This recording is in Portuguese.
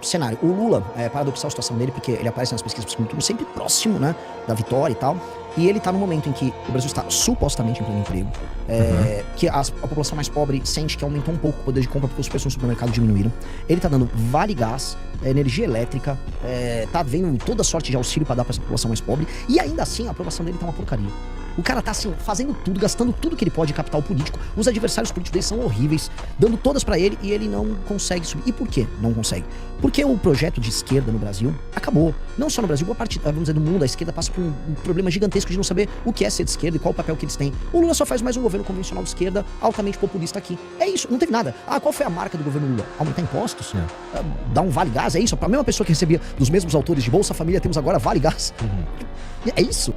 cenário. O Lula, é paradoxal a situação dele, porque ele aparece nas pesquisas por segundo turno sempre próximo, né, da vitória e tal. E ele tá no momento em que o Brasil está supostamente em pleno emprego, que a população mais pobre sente que aumentou um pouco o poder de compra porque os preços no supermercado diminuíram. Ele tá dando vale gás, energia elétrica, tá vendo toda sorte de auxílio pra dar pra essa população mais pobre. E ainda assim, a aprovação dele tá uma porcaria. O cara tá assim, fazendo tudo, gastando tudo que ele pode de capital político. Os adversários políticos dele são horríveis, dando todas pra ele e ele não consegue subir. E por que não consegue? Porque o projeto de esquerda no Brasil acabou. Não só no Brasil, boa parte, vamos dizer, do mundo, a esquerda passa por um problema gigantesco de não saber o que é ser de esquerda e qual o papel que eles têm. O Lula só faz mais um governo convencional de esquerda, altamente populista aqui. É isso, não teve nada. Ah, qual foi a marca do governo Lula? Aumentar impostos? Dar um vale gás? É isso? Pra mesma pessoa que recebia dos mesmos autores de Bolsa Família, temos agora vale gás. É isso.